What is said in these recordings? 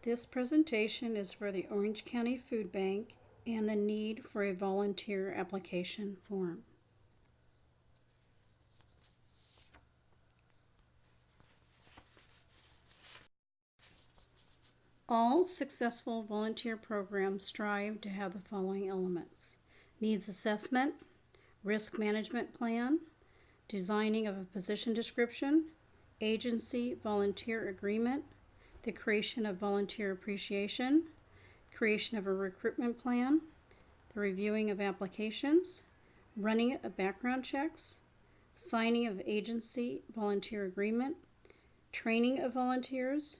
This presentation is for the Orange County Food Bank and the need for a volunteer application form. All successful volunteer programs strive to have the following elements: needs assessment, risk management plan, designing of a position description, agency volunteer agreement, the creation of volunteer appreciation, creation of a recruitment plan, the reviewing of applications, running of background checks, signing of agency volunteer agreement, training of volunteers,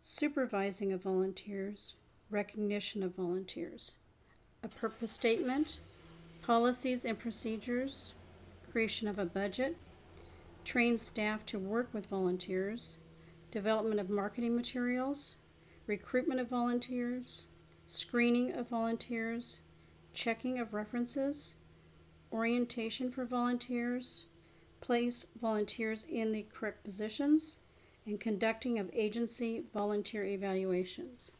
supervising of volunteers, recognition of volunteers, a purpose statement, policies and procedures, creation of a budget, train staff to work with volunteers, development of marketing materials, recruitment of volunteers, screening of volunteers, checking of references, orientation for volunteers, place volunteers in the correct positions, and conducting of agency volunteer evaluations.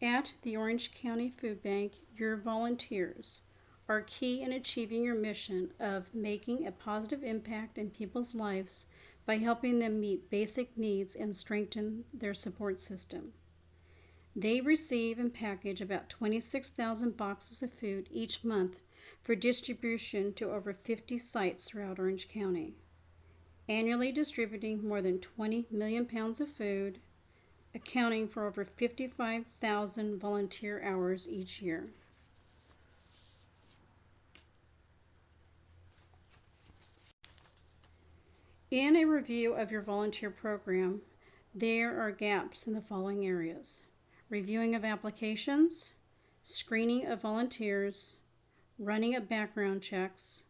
At the Orange County Food Bank, your volunteers are key in achieving your mission of making a positive impact in people's lives by helping them meet basic needs and strengthen their support system. They receive and package about 26,000 boxes of food each month for distribution to over 50 sites throughout Orange County, annually distributing more than 20 million pounds of food, accounting for over 55,000 volunteer hours each year. In a review of your volunteer program, there are gaps in the following areas: reviewing of applications, screening of volunteers, running of background checks,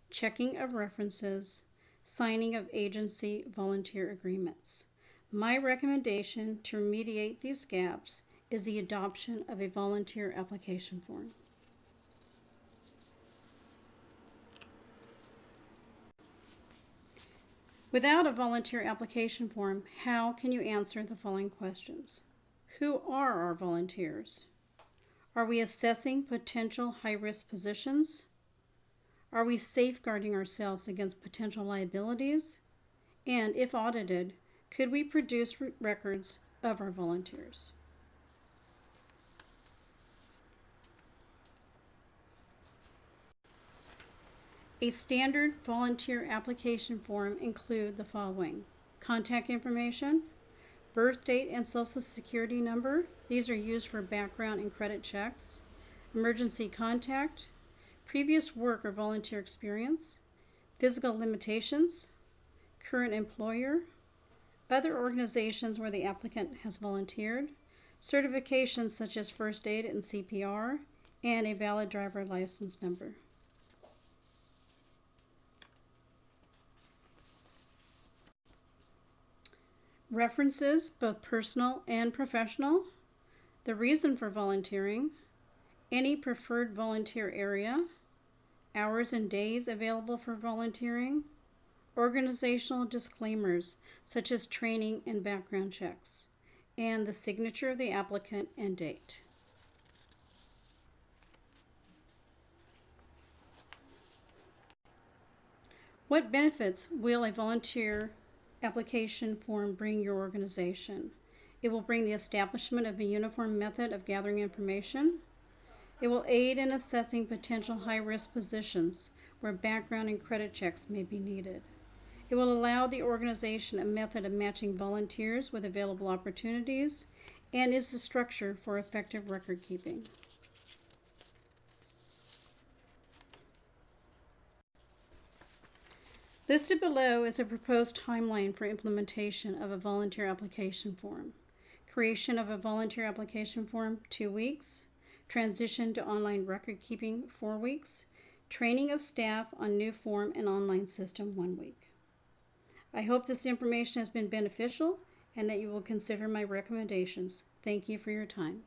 checking of references, signing of agency volunteer agreements. My recommendation to remediate these gaps is the adoption of a volunteer application form. Without a volunteer application form, how can you answer the following questions? Who are our volunteers? Are we assessing potential high-risk positions? Are we safeguarding ourselves against potential liabilities? And if audited, could we produce records of our volunteers? A standard volunteer application form includes the following: contact information, birth date and social security number. These are used for background and credit checks. Emergency contact, previous work or volunteer experience, physical limitations, current employer, other organizations where the applicant has volunteered, certifications such as first aid and CPR, and a valid driver license number. References, both personal and professional, the reason for volunteering, any preferred volunteer area, hours and days available for volunteering, organizational disclaimers such as training and background checks, and the signature of the applicant and date. What benefits will a volunteer application form bring your organization? It will bring the establishment of a uniform method of gathering information. It will aid in assessing potential high-risk positions where background and credit checks may be needed. It will allow the organization a method of matching volunteers with available opportunities and is the structure for effective record keeping. Listed below is a proposed timeline for implementation of a volunteer application form. Creation of a volunteer application form, 2 weeks. Transition to online record keeping, 4 weeks. Training of staff on new form and online system, 1 week. I hope this information has been beneficial and that you will consider my recommendations. Thank you for your time.